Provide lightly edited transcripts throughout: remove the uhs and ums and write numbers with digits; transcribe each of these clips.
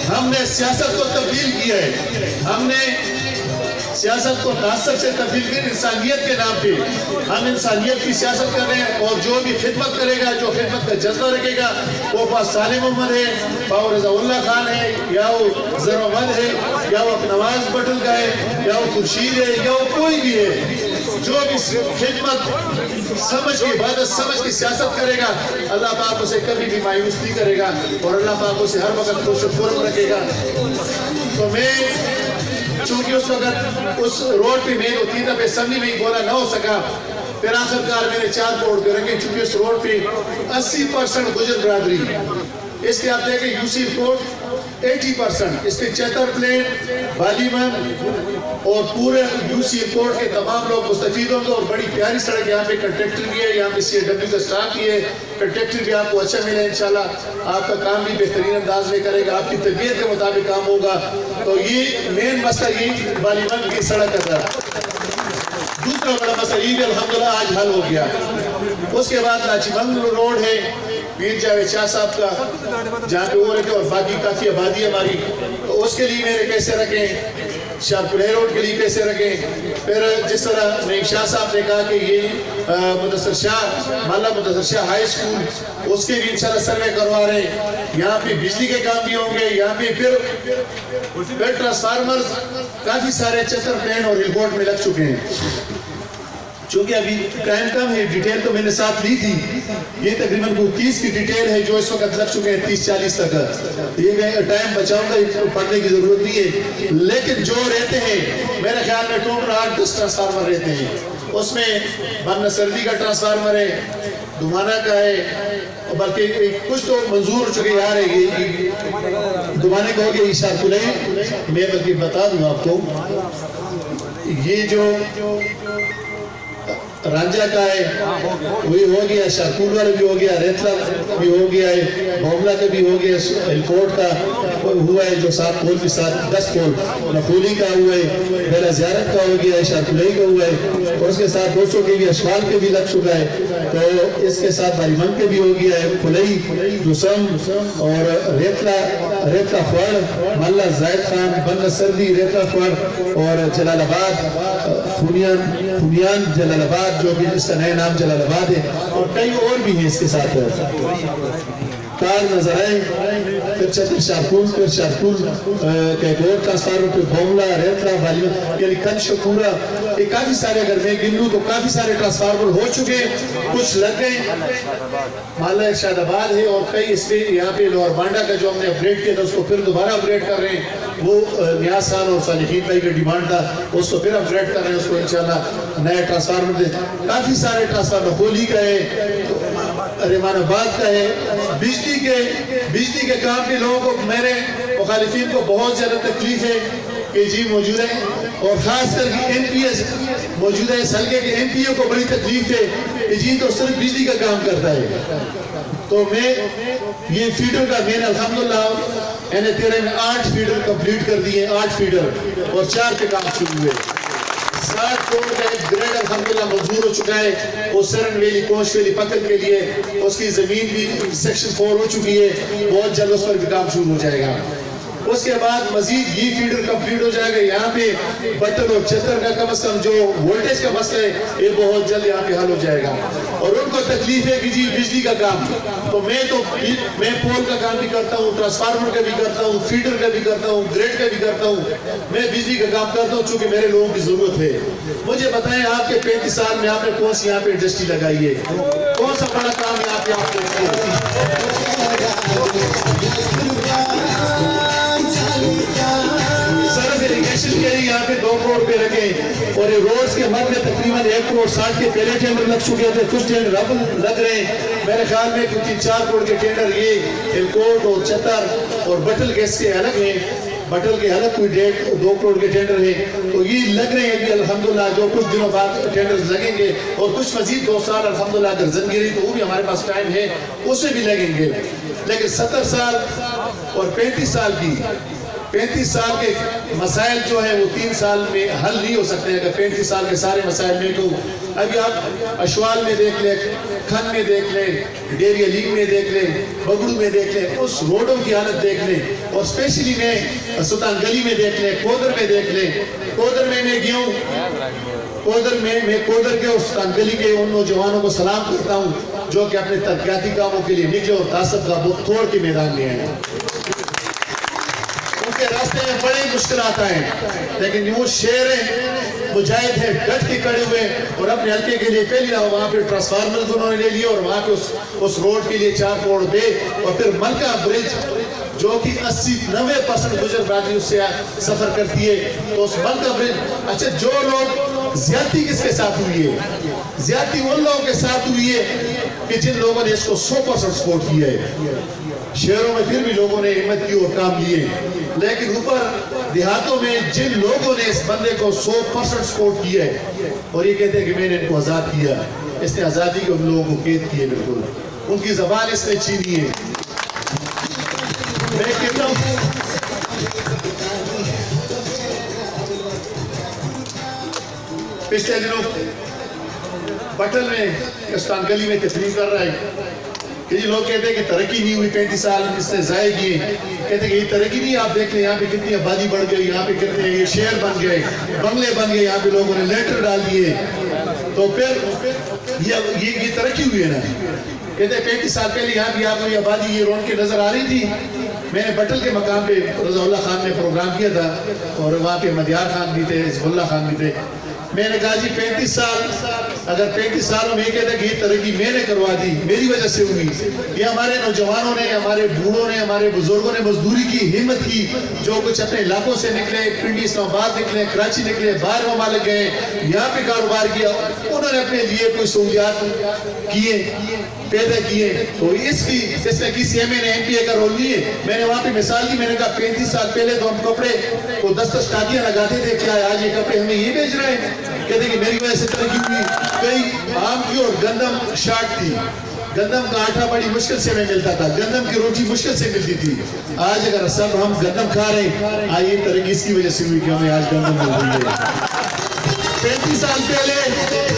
ہم نے سیاست کو تبدیل کیا ہے، ہم نے سیاست کو تعصب سے تبدیل کی انسانیت کے نام پہ ہم انسانیت کی سیاست کر رہے ہیں، اور جو بھی خدمت کرے گا، جو خدمت کا جذبہ رکھے گا، وہ خواہ سالم محمد ہے، خواہ رضا اللہ خان ہے، یا وہ ضرورمند ہے، یا وہ نواز بٹل کا ہے، یا وہ خورشید ہے، یا وہ کوئی بھی ہے، جو بھی خدمت سمجھ کی عبادت سمجھ کی سیاست کرے گا، اللہ پاک اسے کبھی بھی مایوس نہیں کرے گا، اور اللہ پاک اسے ہر وقت خوش و خرم رکھے گا۔ تو میں چونکہ اس وقت اس روڈ پہ میں تو 3 دفعہ اسمبلی میں ہی بولا نہ ہو سکا، پھر آخرکار میں نے 4 بورڈ پہ رکھے، چونکہ اس روڈ پہ 80% گجر برادری، اس کے آپ دیکھیں یوسی کوٹ 80%، اس کے چتر پلیٹ، بالیمن اور پورے یوسی کوٹ کے تمام لوگ مستفید ہوں گے، اور بڑی پیاری سڑک یہاں پہ کنٹریکٹر بھی ہے، یہاں پہ CAW کا سٹاف بھی ہے، کنٹریکٹر بھی آپ کو اچھا ملے انشاءاللہ، آپ کا کام بھی بہترین انداز میں کرے گا، آپ کی طبیعت کے مطابق کام ہوگا۔ تو یہ مین مسئلہ یہ بالیمن کی سڑک کا تھا۔ دوسرا بڑا مسئلہ یہ بھی الحمدللہ آج حل ہو گیا۔ اس کے بعد لاچی منگل روڈ ہے پیر جاوید شاہ صاحب کا، جہاں پہ وہ رکھے، اور باقی کافی آبادی ہماری، تو اس کے لیے میں نے پیسے رکھے، شاہ پلے روڈ کے لیے پیسے رکھے۔ پھر جس طرح نعیم شاہ صاحب نے کہا کہ یہ مدثر شاہ محلہ مدثر شاہ ہائی اسکول، اس کے بھی انشاءاللہ سروے کروا رہے ہیں، یہاں پہ بجلی کے کام بھی ہوں گے، یہاں پہ پھر ٹرانسفارمرز کافی سارے چتر پلین اور ہل بورڈ میں لگ چکے ہیں۔ چونکہ ابھی ٹائم کم ہے، ڈیٹیل تو میں نے ساتھ لی تھی، یہ تقریباً 30 کی ڈیٹیل ہے جو اس وقت لگ چکے ہیں، 30-40 تک، یہ میں ٹائم بچاؤں گا، پڑھنے کی ضرورت نہیں ہے، لیکن جو رہتے ہیں میرے خیال میں ٹوٹل 8-10 ٹرانسفارمر رہتے ہیں، اس میں بن نصردی کا ٹرانسفارمر ہے، دمانہ کا ہے، بلکہ کچھ تو منظور ہو چکے یار ہے، دمانے کا ہو گیا عیسیٰ کلیں، میں بلکہ بتا دوں آپ کو، یہ جو رانجا کا ہے وہی ہو گیا، شاہپور والا بھی ہو گیا، ریتلا بھی ہو گیا ہے، بھوملہ کا بھی ہو گیا، ہلکوٹ کا ہوا ہے جو 7 پول بھی 10 پول، نخولی کا ہوا ہے، بیرہ زیارت کا ہو گیا ہے، شاہپولی کا ہوا ہے، اور اس کے ساتھ 200 کے بھی اشوال کے بھی لگ چکا ہے، تو اس کے ساتھ باریمن کے بھی ہو گیا ہے، کھلئی، دوسم اور ریتلا خوڑ، محلہ زائد خان، بن نصردی، ریتلا خوڑ، اور جلال آباد، خونیان جلال آباد، جو کہ اس کا نئے نام جلال آباد ہے، اور کئی اور بھی ہیں اس کے ساتھ کار نظر آئے، پھر چتر شاہپور، پھر شاہپور کیکور ٹرانسفارمر، پھر بھوملہ، ریتلا، بالیمن، یعنی کنش پورا، یہ کافی سارے اگر میں گنوں تو کافی سارے ٹرانسفارمر ہو چکے، کچھ لگ گئے، محلہ ارشاد آباد ہے، اور کئی اس میں یہاں پہ لوہر بانڈا کا جو ہم نے اپگریڈ کیا تھا اس کو پھر دوبارہ اپگریڈ کر رہے ہیں، وہ نیاز خان اور صالحین بھائی کا ڈیمانڈ تھا، اس کو پھر اپگریڈ کر رہے ہیں، اس کو انشاءاللہ نئے ٹرانسفارمر دے، کافی سارے ٹرانسفارمر، ہولی کا ہے، ریمان آباد کا ہے، بجلی کے کام بھی لوگوں کو، میرے مخالفین کو بہت زیادہ تکلیف ہے کہ جی موجود ہے، اور خاص کر کے NPS موجودہ اس حلقے کے MPO کو بڑی تکلیف ہے کہ جی تو صرف بجلی کا کام کرتا ہے، تو میں یہ فیڈر کا میں نے الحمدللہ NA13 میں 8 فیڈر کمپلیٹ کر دیے، 8 فیڈر، اور 4 پہ کام شروع ہوئے، 60 کروڑ کا ایک گریڈ الحمدللہ منظور ہو چکا ہے، وہ سرن ویلی کوش ویلی پکڑ کے لیے، اس کی زمین بھی سیکشن 4 ہو چکی ہے، بہت جلد اس پر بھی کام شروع ہو جائے گا۔ اس کے بعد مزید یہ فیڈر کمپلیٹ ہو جائے گا، یہاں پہ بٹن اور چتر کا کم از کم جو وولٹیج کا مسئلہ ہے یہ بہت جلد یہاں پہ حل ہو جائے گا، اور ان کو تکلیف ہے کہ جی بجلی کا کام، تو میں پول کا کام بھی کرتا ہوں، ٹرانسفارمر کا بھی کرتا ہوں، فیڈر کا بھی کرتا ہوں، گریڈ کا بھی کرتا ہوں، میں بجلی کا کام کرتا ہوں چونکہ میرے لوگوں کی ضرورت ہے۔ مجھے بتائیں آپ کے 35 سال میں آپ نے کون سی یہاں پہ انڈسٹری لگائی ہے، کون سا بڑا کام یہاں پہ آپ نے سرف ایریگیشن کے لیے یہاں پہ 2 کروڑ پہ رکھے، اور یہ روڈز کے مد میں تقریباً 1 کروڑ 60 کے پہلے ٹینڈر لگ چکے تھے، کچھ ٹینڈر اب لگ رہے ہیں، میرے خیال میں کچھ 3-4 کروڑ کے ٹینڈر یہ ہلکوٹ اور چتر اور بٹل گیس کے الگ ہیں، بٹل کے الگ کوئی 1.5-2 کروڑ کے ٹینڈر ہیں، تو یہ لگ رہے ہیں کہ الحمدللہ جو کچھ دنوں بعد ٹینڈرز لگیں گے، اور کچھ مزید 2 سال الحمدللہ اگر زنگیری تو وہ بھی ہمارے پاس ٹائم ہے، اس سے بھی لگیں گے، لیکن 70 سال اور 35 سال کی 35 سال کے مسائل جو ہیں وہ 3 سال میں حل نہیں ہو سکتے. اگر 35 سال کے سارے مسائل میں تو ابھی آپ اشوال میں دیکھ لیں, کھن میں دیکھ لیں, ڈیری علی میں دیکھ لیں, بگڑو میں دیکھ لیں, اس روڈوں کی حالت دیکھ لیں, اور اسپیشلی میں سلطان گلی میں دیکھ لیں, کودر میں دیکھ لیں. کودر میں گیا ہوں, میں کودر کے اور سلطان گلی کے ان نوجوانوں کو سلام کرتا ہوں جو کہ اپنے ترقیاتی کاموں کے لیے نکلے اور تعصب کا بت توڑ کے میدان میں آئے. ان کے راستے میں بڑی مشکلات آئے, لیکن وہ شیر ہیں, مجاہد ہیں, ڈٹ کے کھڑے ہوئے اور اپنے حلقے کے لیے پہلی دفعہ وہاں پہ ٹرانسفارمر انہوں نے لے لیے, اور وہاں پہ اس روڈ کے لیے 4 کروڑ دے, اور پھر ملکہ برج جو کہ 80-90% گجر برادری اس سے سفر کرتی ہے, تو اس ملکہ برج. اچھا, جو لوگ زیادتی کس کے ساتھ ہوئی ہے؟ زیادتی ان لوگوں کے ساتھ ہوئی ہے کہ جن لوگوں نے اس کو 100% سپورٹ کیا ہے. شہروں میں پھر بھی لوگوں نے ہمت کی اور کام لیے, لیکن اوپر دیہاتوں میں جن لوگوں نے اس بندے کو 100% سپورٹ کیا ہے اور یہ کہتے ہیں کہ میں نے ان کو آزاد کیا, اس نے آزادی کے ان لوگوں کو قید کیے, بالکل ان کی زبان اس نے چھینی ہے. میں کہتا ہوں پچھلے دنوں بٹل میں سلطان گلی میں تقریر کر رہا ہے کہ یہ لوگ کہتے ہیں کہ ترقی نہیں ہوئی, 35 سال اس نے ضائع کیے. کہتے ہیں کہ یہ ترقی نہیں, آپ دیکھ لیں یہاں پہ کتنی آبادی بڑھ گئی, یہاں پہ کتنے یہ شہر بن گئے, بنگلے بن گئے, یہاں پہ لوگوں نے لیٹر ڈال دیے, تو پھر یہ ترقی ہوئی ہے نا. کہتے ہیں 35 سال پہلے یہاں بھی آپ کو یہ آبادی یہ رون کے نظر آ رہی تھی. میں نے بٹل کے مقام پہ رضا اللہ خان نے پروگرام کیا تھا, اور وہاں پہ مدیار خان بھی تھے, عزب اللہ خان بھی تھے. میں نے کہا جی 35 سال, اگر 35 سالوں میں یہ کہتا ہے کہ یہ ترقی میں نے کروا دی, میری وجہ سے ہوئی, یہ ہمارے نوجوانوں نے, ہمارے بوڑھوں نے, ہمارے بزرگوں نے مزدوری کی, ہمت کی, جو کچھ اپنے علاقوں سے نکلے, پنڈی اسلام آباد نکلے, کراچی نکلے, باہر ممالک گئے, یہاں پہ کاروبار کیا, انہوں نے اپنے لیے کوئی سہولیات کیے, پیدا کیے. تو اس میں کسی ایم اے کا رول نہیں ہے. میں نے وہاں پہ مثال دی, میں نے کہا 35 سال پہلے تو ہم کپڑے کو 10 ٹاکیاں لگاتے تھے, کیا آج یہ کپڑے ہمیں یہ بیچ رہے ہیں؟ کہتے ہیں کہ میری وجہ سے ترقی ہوئی. کئی آم کی اور گندم شارٹ تھی, گندم کا آٹا بڑی مشکل سے میں ملتا تھا, گندم کی روٹی مشکل سے ملتی تھی. آج اگر سب ہم گندم کھا رہے ہیں, آئیے ترقی اس کی وجہ سے ہوئی کہ ہمیں آج گندم مل رہی ہے. 35 سال پہلے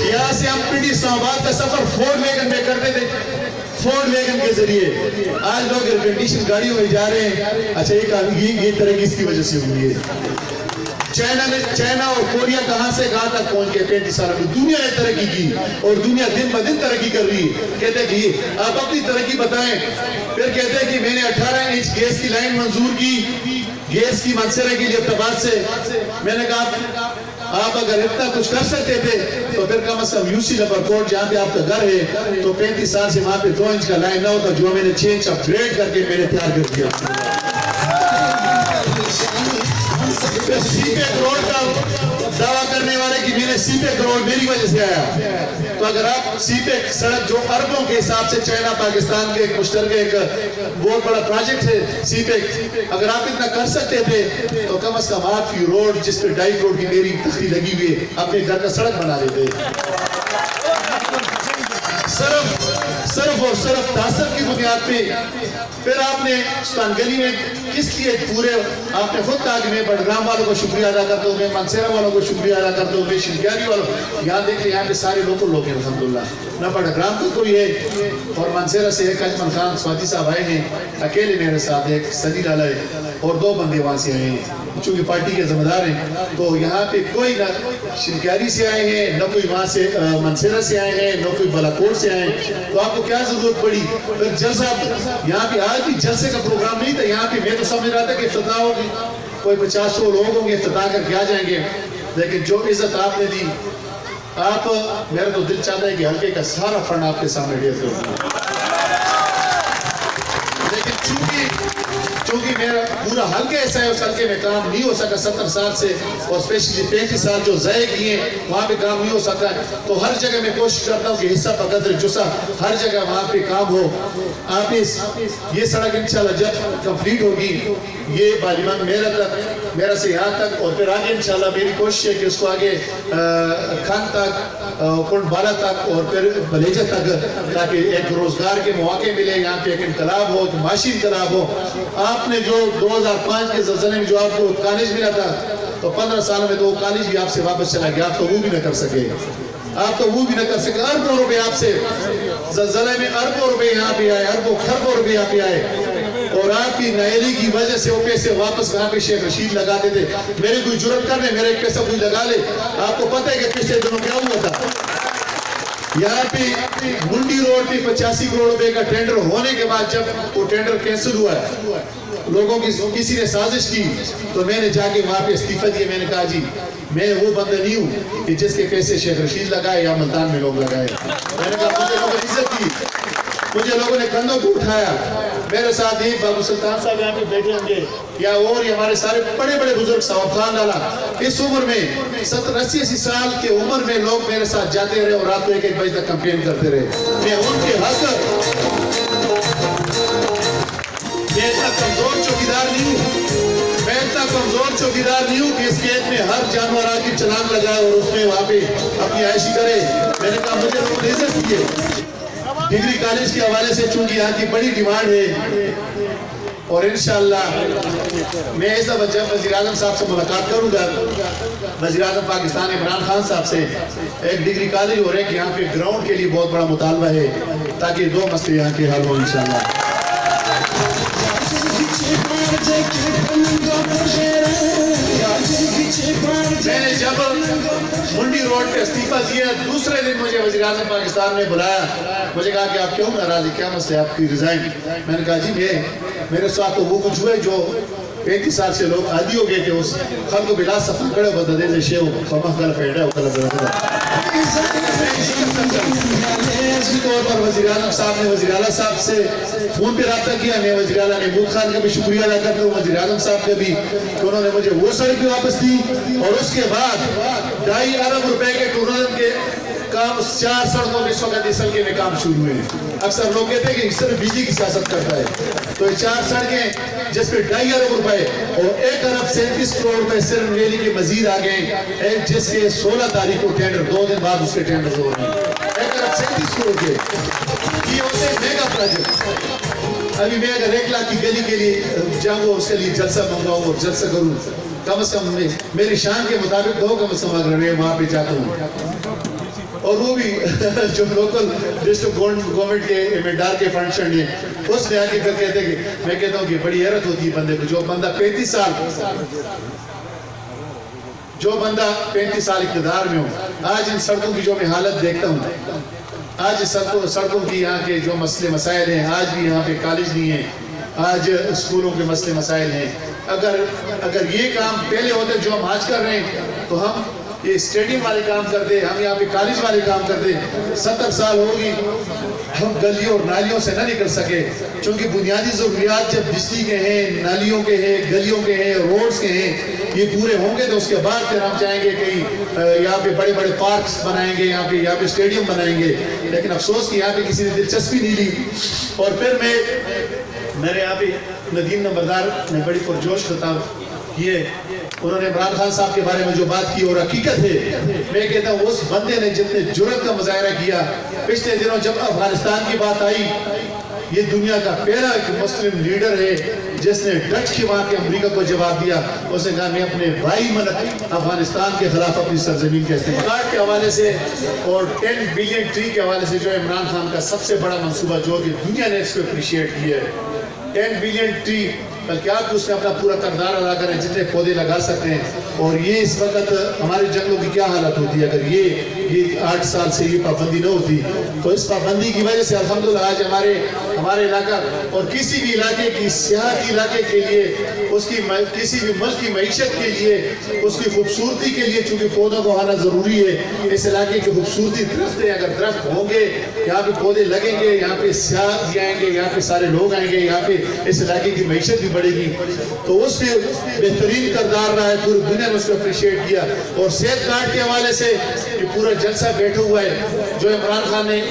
یہاں سے ہم پنڈی اسلام آباد کا سفر فورڈ ویگن میں کرتے تھے, فورڈ ویگن کے ذریعے. آج لوگ ایئر کنڈیشن گاڑیوں میں جا رہے ہیں. اچھا, یہ ترقی اس کی وجہ سے ہوئی ہے. چائنا اور کوریا کہاں سے کہاں تک پہنچ گئے 35 سالوں میں. دنیا نے ترقی کی اور دنیا دن بدن ترقی کر رہی ہے. کہتے ہیں کہ آپ اپنی ترقی بتائیں. پھر کہتے ہیں کہ میں نے 18 انچ گیس کی لائن منظور کی, گیس کی منصرے کے لیے ابتباد سے. میں نے کہا آپ اگر اتنا کچھ کر سکتے تھے تو پھر کم از کم یوسی نمبر کوٹ جہاں پہ آپ کا گھر ہے, تو 35 سال سے وہاں پہ 2 انچ کا لائن نہ ہوتا, جو میں نے 6 انچ اپ گریڈ کر کے میں نے تیار کر دیا. سی پیک روڈ کا دعویٰ کرنے والے کی میں نے سی پیک روڈ میری وجہ سے آیا. تو اگر آپ سی پیک سڑک جو اربوں کے حساب سے چائنا پاکستان کے ایک مشترکہ ایک بہت بڑا پروجیکٹ ہے سی پیک, اگر آپ اتنا کر سکتے تھے تو کم از کم آپ کی روڈ جس پہ ڈائی روڈ کی میری تختی لگی ہوئی ہے, اپنے گھر کا سڑک بنا لیتے. صرف اور صرف تعصب کی بنیاد پہ. پھر آپ نے سلطان گلی میں کس لیے پورے آپ نے خود کہا کہ میں بڑگرام والوں کو شکریہ ادا کرتا ہوں, میں منصیرہ والوں کو شکریہ ادا کرتا ہوں, میں شنکیاری والوں. یہاں دیکھیں یہاں پہ سارے لوگ ہیں الحمدللہ, نہ بڑگرام کا کوئی ہے, اور منصیرہ سے ایک اجمل خان سواتی صاحب آئے ہیں اکیلے میرے ساتھ, ایک سنی لالا ہے, اور 2 بندے وہاں سے آئے ہیں چونکہ پارٹی کے ذمہ دار ہیں. تو یہاں پہ کوئی نہ شنکیاری سے آئے ہیں, نہ کوئی وہاں سے منصیرہ سے آئے ہیں, نہ کوئی بالاکوٹ سے آئے ہیں. تو آپ کو کیا ضرورت پڑی؟ پھر جلسہ یہاں پہ آج بھی جلسے کا پروگرام نہیں تھا. یہاں پہ میں تو سمجھ رہا تھا کہ افتتاح ہوگی, کوئی 50-100 لوگ ہوں گے, افتتاح کر کے آ جائیں گے. لیکن جو عزت آپ نے دی, آپ میرا تو دل چاہتا ہے کہ حلقے کا سارا فنڈ آپ کے سامنے ڈیل کروں. لیکن چونکہ میرا پورا حلقہ ایسا ہے, اس حلقے میں کام نہیں ہو سکا 70 سال سے, اور اسپیشلی 35 سال جو ضائع کیے وہاں پہ کام نہیں ہو سکا. تو ہر جگہ میں کوشش کرتا ہوں کہ حصہ بقدر جسہ ہر جگہ وہاں پہ کام ہو. آپ یہ سڑک انشاءاللہ جب کمپلیٹ ہوگی, یہ بالیمان میرا سے یہاں تک, اور پھر آگے انشاءاللہ میری کوشش ہے کہ اس کو آگے کھان تک کنڈ بالا تک اور پھر بلیجہ تک، تاکہ ایک روزگار کے مواقع ملے، یہاں پہ ایک انقلاب ہو، ایک معاشی انقلاب ہو۔ آپ نے جو 2005 کے زلزلے میں جو آپ کو کالج ملا تھا، تو 15 سال میں تو وہ کالج بھی آپ سے واپس چلا گیا، آپ تو وہ بھی نہ کر سکے، آپ تو وہ بھی نہ کر سکے۔ اربوں روپے آپ سے زلزلے میں اربوں روپے یہاں پہ آئے، اربوں خربوں روپے یہاں پہ آئے، اور آپ کی نائلی کی وجہ سے وہ پیسے واپس یہاں پہ شیخ رشید لگاتے تھے۔ میرے کوئی جرت کر لے، میرا ایک پیسہ کوئی لگا لے۔ آپ کو پتہ ہے کہ پچھلے دنوں کیا ہوا تھا؟ یہاں پہ منڈی روڈ پہ 85 کروڑ روپے کا ٹینڈر ہونے کے بعد جب وہ ٹینڈر کینسل ہوا ہے، لوگوں کی کسی نے سازش کی، تو میں نے جا کے وہاں پہ استعفیٰ دیا۔ میں نے کہا جی میں وہ بندہ نہیں ہوں کہ جس کے پیسے شیخ رشید لگائے یا ملتان میں لوگ لگائے۔ میں نے کہا مجھے لوگوں نے عزت کی، مجھے لوگوں نے کندھوں کو اٹھایا۔ میرے ساتھ ہی بابو سلطان صاحب یہاں پہ بیٹھے ہوں گے، یا اور ہمارے سارے بڑے بڑے بزرگ، صاحب خان ڈالا، اس عمر میں 70-80 سال کے عمر میں لوگ میرے ساتھ جاتے رہے اور رات کو 1-1 بجے تک کمپین کرتے رہے۔ میں ان کے حق، میں اتنا کمزور چوکیدار نہیں ہوں، میں اتنا کمزور چوکیدار نہیں ہوں کہ اس کھیت میں ہر جانور آ کے چلان لگائے اور اس میں وہاں پہ اپنی عائشی کرے۔ میں نے کہا مجھے لوگوں نے عزت کی ہے۔ ڈگری کالج کے حوالے سے چونکہ یہاں کی بڑی ڈیمانڈ ہے، اور انشاءاللہ میں اس دفعہ جب وزیر اعظم صاحب سے ملاقات کروں گا، وزیر اعظم پاکستان عمران خان صاحب سے، ایک ڈگری کالج ہو رہا ہے کہ یہاں پہ گراؤنڈ کے لیے بہت بڑا مطالبہ ہے، تاکہ 2 مسئلے یہاں کے حل ہوں انشاءاللہ۔ میں نے جب منڈی روڈ پہ استعفیٰ دیا، دوسرے دن مجھے وزیر اعظم پاکستان نے بلایا، مجھے کہا کہ آپ کیوں ناراض ہیں، کیا مسئلہ ہے آپ کی ریزائن؟ میں نے کہا جی میرے ساتھ تو وہ کچھ ہوئے جو 35 سال سے لوگ عادی ہو گئے کہ اس خلق کو بلا صفحہ کڑے بتا دے شیو فمہ کل پیڑ ہے اسی طور پر وزیر اعظم صاحب نے وزیر اعلیٰ صاحب سے فون پہ رابطہ کیا۔ میں وزیر اعلیٰ محمود خان کا بھی شکریہ ادا کرتا ہوں، وزیر اعظم صاحب کا بھی، کہ انہوں نے مجھے وہ سڑک بھی واپس دی، اور اس کے بعد 2.5 ارب روپے کے ٹورنمنٹ کے کام 4 سڑکوں میں سوگت اس سڑکیں میں کام شروع ہوئے ہیں۔ اکثر لوگ کہتے ہیں کہ اس طرح بجلی کی سیاست کرتا ہے، تو یہ 4 سڑکیں جس پہ 2.5 ارب روپے اور 1 ارب 37 کروڑ روپے سرن ویلی کے مزید آگئے، جس کے 16 تاریخ کو ٹینڈر، 2 دن بعد اس کے ٹینڈر ہو رہے ہیں 1 ارب 37 کروڑ کے۔ یہ ہوتے ہیں میگا پروجیکٹ۔ ابھی میں اگر 1 لاکھ کی گلی کے لیے جاؤں، اس کے لیے جلسہ منگاؤں اور جلسہ کروں، کم از کم میری شان کے مطابق 2 کم از کم اگر میں وہاں پہ جاتا ہوں، اور وہ بھی جو لوکل ڈسٹرکٹ گورنمنٹ کے امیدار کے فنکشن ہیں، اس میں آگے کر کہتے ہیں کہ میں کہتا ہوں کہ بڑی حیرت ہوتی ہے بندے کو، جو بندہ 35 سال اقتدار میں ہوں، آج ان سڑکوں کی جو میں حالت دیکھتا ہوں، آج سڑکوں کی یہاں کے جو مسئلے مسائل ہیں، آج بھی یہاں پہ کالج نہیں ہے، آج اسکولوں کے مسئلے مسائل ہیں۔ اگر یہ کام پہلے ہوتے جو ہم آج کر رہے ہیں، تو ہم یہ اسٹیڈیم والے کام کرتے، ہم یہاں پہ کالج والے کام کرتے۔ 70 سال ہوگی ہم گلیوں اور نالیوں سے نہ نکل سکے، چونکہ بنیادی ضروریات جب بجلی کے ہیں، نالیوں کے ہیں، گلیوں کے ہیں، روڈز کے ہیں، یہ پورے ہوں گے تو اس کے بعد پھر ہم چاہیں گے کہیں یہاں پہ بڑے بڑے پارکس بنائیں گے، یہاں پہ اسٹیڈیم بنائیں گے، لیکن افسوس کہ یہاں پہ کسی نے دلچسپی نہیں لی۔ اور پھر میرے یہاں پہ ندیم نمبردار نے بڑی پرجوش خطاب کیے، انہوں نے عمران خان صاحب کے بارے میں جو بات کی اور حقیقت ہے، میں کہتا ہوں اس بندے نے جتنے جرأت کا مظاہرہ کیا۔ پچھلے دنوں جب افغانستان کی بات آئی، یہ دنیا کا پہلا مسلم لیڈر ہے جس نے ڈٹ کے وہاں کے امریکہ کو جواب دیا، اس نے کہا میں اپنے بھائی ملک افغانستان کے خلاف اپنی سرزمین کے استعمال کے حوالے سے اور 10 بلین ٹری کے حوالے سے جو عمران خان کا سب سے بڑا منصوبہ جو کہ دنیا نے اس کو اپریشیٹ کیا ہے، 10 بلین ٹری، بلکہ آپ اس میں اپنا پورا کردار ادا کریں، جتنے پودے لگا سکتے ہیں۔ اور یہ اس وقت ہمارے جنگلوں کی کیا حالت ہوتی ہے، اگر یہ 8 سال سے یہ پابندی نہ ہوتی، تو اس پابندی کی وجہ سے الحمدللہ آج ہمارے علاقہ اور کسی بھی علاقے کی سیاحتی علاقے کے لیے، اس کی کسی بھی ملک کی معیشت کے لیے، اس کی خوبصورتی کے لیے، چونکہ پودوں کو آنا ضروری ہے، اس علاقے کی خوبصورتی درخت ہے، اگر درخت ہوں گے، یہاں پہ پودے لگیں گے، یہاں پہ سیاح بھی آئیں گے، یہاں پہ سارے لوگ آئیں گے، یہاں پہ اس علاقے کی معیشت بھی بڑھے گی، تو اس نے بہترین کردار رہا ہے، پوری دنیا نے اس کو اپریشیٹ کیا۔ اور صحت کارڈ کے حوالے سے یہ پورا جلسہ بیٹھا ہوا ہے، جو عمران خان نے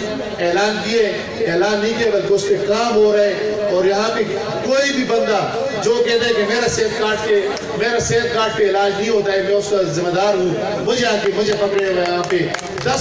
اعلان نہیں کیا بلکہ اس پہ کام ہو رہا ہے۔ اور یہاں پہ کوئی بھی بندہ جو کہتا ہے کہ میرا صحت کارڈ پہ علاج نہیں ہوتا ہے، میں اس کا ذمہ دار ہوں، مجھے پکڑے ہوئے یہاں پہ 10